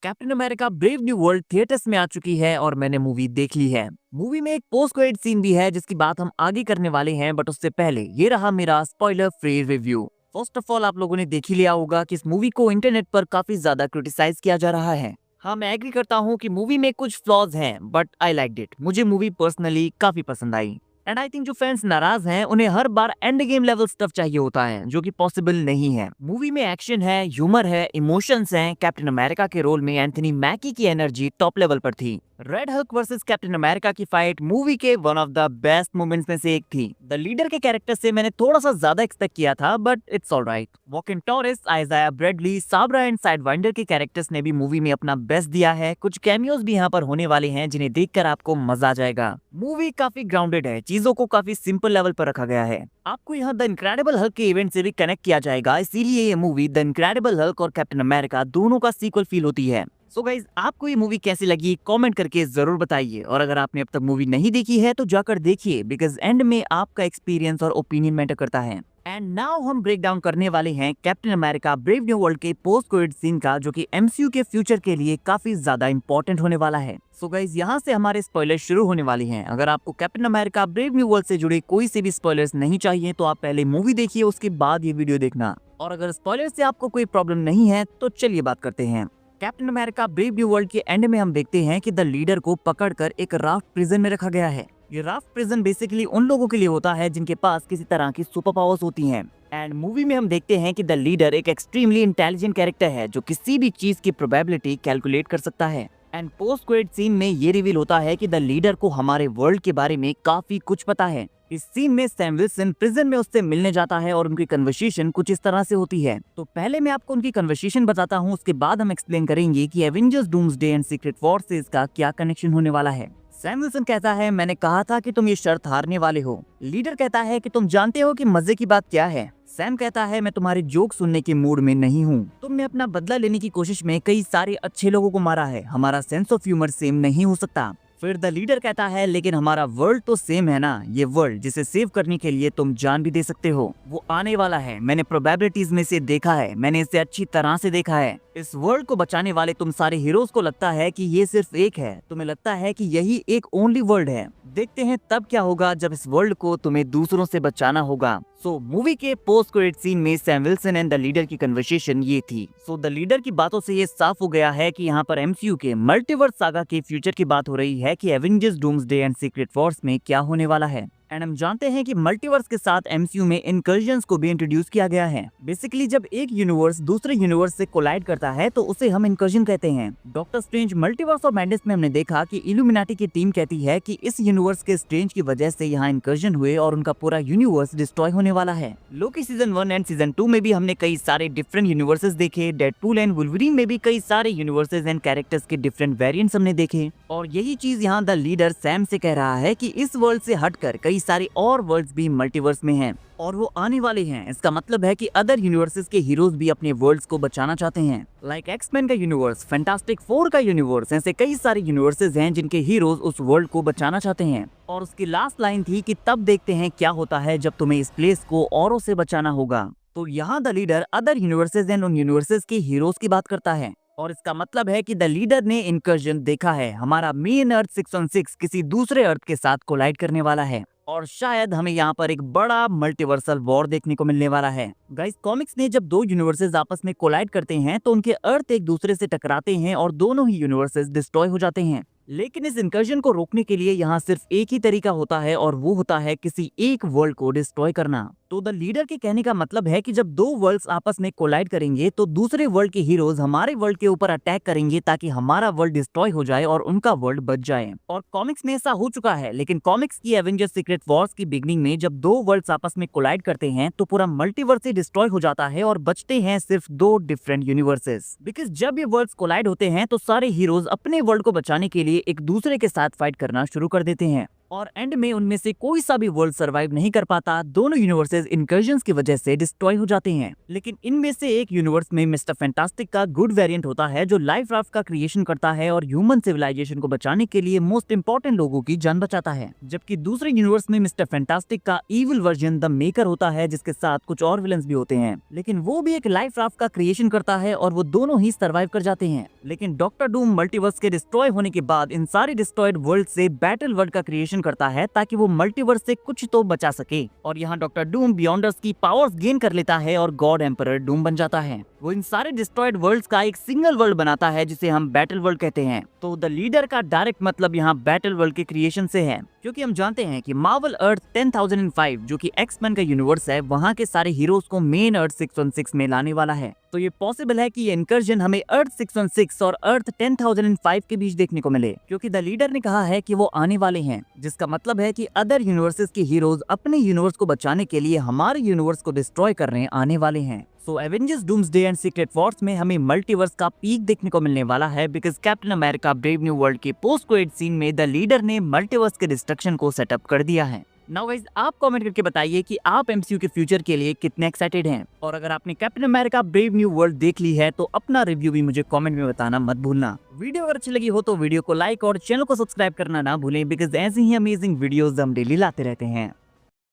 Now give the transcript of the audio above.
Captain America brave new world theatres में आ चुकी है और मैंने मूवी देख ली है। मूवी में एक पोस्ट क्रेडिट सीन भी है जिसकी बात हम आगे करने वाले हैं, बट उससे पहले ये रहा मेरा spoiler free review. First of all, आप लोगों ने देख ही लिया होगा कि इस मूवी को इंटरनेट पर काफी ज्यादा क्रिटिसाइज किया जा रहा है। हाँ, मैं एग्री करता हूँ कि मूवी में कुछ फ्लॉज हैं, बट आई लाइक इट। मुझे मूवी पर्सनली काफी पसंद आई। एंड आई थिंक जो फैंस नाराज हैं उन्हें हर बार एंड गेम लेवल स्टफ चाहिए होता है, जो कि पॉसिबल नहीं है। मूवी में एक्शन है, ह्यूमर है, इमोशंस हैं। कैप्टन अमेरिका के रोल में एंथनी मैकी की एनर्जी टॉप लेवल पर थी। Red Hulk versus captain America की फाइट मूवी के one of the best moments में से एक थी। द लीडर के कैरेक्टर से मैंने थोड़ा सा ज्यादा एक्सपेक्ट किया था, but it's alright. Joaquin Torres, Isaiah Bradley, Sabra and Sidewinder के कैरेक्टर्स ने भी मूवी में अपना बेस्ट दिया है। कुछ कैमियोज भी यहाँ पर होने वाले हैं जिन्हें देखकर आपको मजा आ जाएगा। मूवी काफी ग्राउंडेड है, चीजों को काफी सिंपल लेवल पर रखा गया है। आपको यहाँ द इनक्रेडिबल हल्क के इवेंट से भी कनेक्ट किया जाएगा, इसीलिए ये मूवी द इनक्रेडिबल हल्क और कैप्टन अमेरिका दोनों का सीक्वल फील होती है। सो गाइज, आपको ये मूवी कैसी लगी कमेंट करके जरूर बताइए, और अगर आपने अब तक मूवी नहीं देखी है तो जाकर देखिए, बिकॉज एंड में आपका एक्सपीरियंस और ओपिनियन मैटर करता है। एंड नाउ हम ब्रेक डाउन करने वाले हैं captain America brave new world के पोस्ट क्रेडिट सीन का, जो कि एमसीयू के फ्यूचर के लिए काफी ज्यादा इंपॉर्टेंट होने वाला है। सो गाइज, यहाँ से हमारे स्पॉयलर शुरू होने वाले हैं। अगर आपको captain America brave new world से जुड़े कोई से भी स्पॉयलर्स नहीं चाहिए तो आप पहले मूवी देखिए, उसके बाद ये वीडियो देखना। और अगर स्पॉयलर से आपको कोई प्रॉब्लम नहीं है तो चलिए बात करते हैं। Captain America brave new world के एंड में हम देखते हैं कि द लीडर को पकड़कर एक राफ्ट प्रिजन में रखा गया है। ये राफ्ट प्रिजन बेसिकली उन लोगों के लिए होता है जिनके पास किसी तरह की सुपर पावर्स होती हैं। एंड मूवी में हम देखते हैं कि द लीडर एक एक्सट्रीमली इंटेलिजेंट कैरेक्टर है जो किसी भी चीज की प्रोबेबिलिटी कैलकुलेट कर सकता है। एंड पोस्ट क्रेडिट सीन में ये रिवील होता है कि द लीडर को हमारे वर्ल्ड के बारे में काफी कुछ पता है। इस सीन में सैम विल्सन प्रिजन में उससे मिलने जाता है और उनकी कन्वर्सेशन कुछ इस तरह से होती है। तो पहले मैं आपको उनकी कन्वर्सेशन बताता हूँ, उसके बाद हम एक्सप्लेन करेंगे कि Avengers Doomsday and secret forces का क्या कनेक्शन होने वाला है। सैम विल्सन कहता है, मैंने कहा था कि तुम ये शर्त हारने वाले हो। लीडर कहता है कि तुम जानते हो कि मजे की बात क्या है। सैम कहता है, मैं तुम्हारे जोक सुनने के मूड में नहीं हूँ। तुमने अपना बदला लेने की कोशिश में कई सारे अच्छे लोगों को मारा है, हमारा सेंस ऑफ ह्यूमर सेम नहीं हो सकता। फिर द लीडर कहता है, लेकिन हमारा वर्ल्ड तो सेम है ना। ये वर्ल्ड जिसे सेव करने के लिए तुम जान भी दे सकते हो, वो आने वाला है। मैंने प्रोबेबिलिटीज में से देखा है, मैंने इसे अच्छी तरह से देखा है। इस वर्ल्ड को बचाने वाले तुम सारे हीरोज को लगता है कि ये सिर्फ एक है, तुम्हें लगता है कि यही एक ओनली वर्ल्ड है। देखते हैं तब क्या होगा जब इस वर्ल्ड को तुम्हें दूसरों से बचाना होगा। सो मूवी के पोस्ट क्रेडिट सीन में Sam Wilson and the leader की कन्वर्सेशन ये थी। सो द लीडर की बातों से ये साफ हो गया है कि यहाँ पर एमसीयू के मल्टीवर्स सागा के फ्यूचर की बात हो रही है कि Avengers Doomsday and secret force में क्या होने वाला है। एंड हम जानते हैं कि मल्टीवर्स के साथ एमसीयू में इनकर्जन्स को भी इंट्रोड्यूस किया गया है। बेसिकली जब एक यूनिवर्स दूसरे यूनिवर्स से कोलाइड करता है तो उसे हम इनकर्जन कहते हैं। Doctor strange multiverse of madness में हमने देखा कि इल्यूमिनाटी की टीम कहती है कि इस यूनिवर्स के स्ट्रेंज की वजह से यहाँ इनकर्जन हुए और उनका पूरा यूनिवर्स डिस्ट्रॉय होने वाला है। लोकी सीजन 1 एंड सीजन 2 में भी हमने कई सारे डिफरेंट यूनिवर्सेस देखे। डेडपूल एंड वुल्वरीन में भी कई सारे यूनिवर्सेस एंड कैरेक्टर्स के डिफरेंट वेरिएंट्स हमने देखे। और यही चीज यहाँ द लीडर सैम से कह रहा है कि इस वर्ल्ड से हटकर कई सारे और वर्ल्ड्स भी मल्टीवर्स में हैं और वो आने वाले हैं। इसका मतलब है कि अदर यूनिवर्सेस के हीरोज भी अपने वर्ल्ड्स को बचाना चाहते हैं। लाइक एक्समैन का यूनिवर्स, फैंटास्टिक फोर का यूनिवर्स, ऐसे कई सारे यूनिवर्सेस हैं जिनके हीरोज उस वर्ल्ड को बचाना चाहते हैं। और उसकी लास्ट लाइन थी कि तब देखते हैं क्या होता है जब तुम्हें इस प्लेस को औरों से बचाना होगा। तो यहाँ the leader other universes and उन यूनिवर्सेस के हीरोज की बात करता है। और इसका मतलब है कि द लीडर ने इनकर्जन देखा है, हमारा मेन अर्थ 616 किसी दूसरे अर्थ के साथ कोलाइड करने वाला है और शायद हमें यहाँ पर एक बड़ा मल्टीवर्सल वॉर देखने को मिलने वाला है। गाइस, कॉमिक्स में जब दो यूनिवर्सेस आपस में कोलाइड करते हैं तो उनके अर्थ एक दूसरे से टकराते हैं और दोनों ही यूनिवर्सेस डिस्ट्रॉय हो जाते हैं। लेकिन इस इनकर्जन को रोकने के लिए यहाँ सिर्फ एक ही तरीका होता है और वो होता है किसी एक वर्ल्ड को डिस्ट्रॉय करना। तो द लीडर के कहने का मतलब है कि जब दो वर्ल्ड्स आपस में कोलाइड करेंगे तो दूसरे वर्ल्ड के हीरोज हमारे वर्ल्ड के ऊपर अटैक करेंगे ताकि हमारा वर्ल्ड डिस्ट्रॉय हो जाए और उनका वर्ल्ड बच जाए। और कॉमिक्स में ऐसा हो चुका है, लेकिन कॉमिक्स की एवेंजर्स सीक्रेट वॉर्स की बिगनिंग में जब दो वर्ल्ड्स आपस में कोलाइड करते हैं तो पूरा मल्टीवर्स ही डिस्ट्रॉय हो जाता है और बचते हैं सिर्फ दो डिफरेंट यूनिवर्सेस। बिकॉज जब ये वर्ल्ड्स कोलाइड होते हैं तो सारे हीरोज अपने वर्ल्ड को बचाने के लिए एक दूसरे के साथ फाइट करना शुरू कर देते हैं। और एंड में उनमें से कोई सा भी वर्ल्ड सर्वाइव नहीं कर पाता। दोनों यूनिवर्सेस इनकर्जन्स की वजह से डिस्ट्रॉय हो जाते हैं। लेकिन इनमें से एक यूनिवर्स में मिस्टर फैंटास्टिक का गुड वेरिएंट होता है जो लाइफ राफ्ट का क्रिएशन करता है और ह्यूमन सिविलाइजेशन को बचाने के लिए मोस्ट इंपॉर्टेंट लोगों की जान बचाता है। जबकि दूसरे यूनिवर्स में मिस्टर फैंटास्टिक का इविल वर्जन द मेकर होता है जिसके साथ कुछ और विलन्स भी होते हैं, लेकिन वो भी एक लाइफ राफ्ट का क्रिएशन करता है और वो दोनों ही सर्वाइव कर जाते हैं। लेकिन डॉक्टर डूम मल्टीवर्स के डिस्ट्रॉय होने के बाद इन सारे डिस्ट्रॉयड वर्ल्ड से बैटल वर्ल्ड का क्रिएशन करता है ताकि वो मल्टीवर्स से कुछ तो बचा सके। और यहाँ डॉक्टर डूम बियॉन्डर्स की पावर्स गेन कर लेता है और गॉड एम्परर डूम बन जाता है। वो इन सारे डिस्ट्रॉयड वर्ल्ड्स का एक सिंगल वर्ल्ड बनाता है जिसे हम बैटल वर्ल्ड कहते हैं। तो द लीडर का डायरेक्ट मतलब यहाँ बैटल वर्ल्ड के क्रिएशन से है, क्योंकि हम जानते हैं कि मार्वल अर्थ 10,005 जो कि एक्स-मैन का यूनिवर्स है, वहाँ के सारे हीरोज को मेन अर्थ 616 में लाने वाला है। तो ये पॉसिबल है कि ये इनकर्जन हमें अर्थ 616 और अर्थ 10,005 के बीच देखने को मिले, क्योंकि द लीडर ने कहा है कि वो आने वाले हैं, जिसका मतलब है कि अदर यूनिवर्सेस के हीरोज अपने यूनिवर्स को बचाने के लिए हमारे यूनिवर्स को डिस्ट्रॉय करने आने वाले हैं। So Avengers Doomsday and Secret Wars में हमें मल्टीवर्स का पीक देखने को मिलने वाला है, because captain America brave new world के पोस्ट क्रेडिट सीन में द लीडर ने मल्टीवर्स के डिस्ट्रक्शन को सेटअप कर दिया है। नाउ गाइस, आप कमेंट करके बताइए कि आप एमसीयू के फ्यूचर के लिए कितने एक्साइटेड हैं, और अगर आपने captain America brave new world देख ली है तो अपना रिव्यू भी मुझे कमेंट में बताना मत भूलना। वीडियो अगर अच्छी लगी हो तो वीडियो को लाइक और चैनल को सब्सक्राइब करना ना भूलें, बिकॉज ऐसी ही अमेजिंग वीडियोस हम डेली लाते रहते हैं।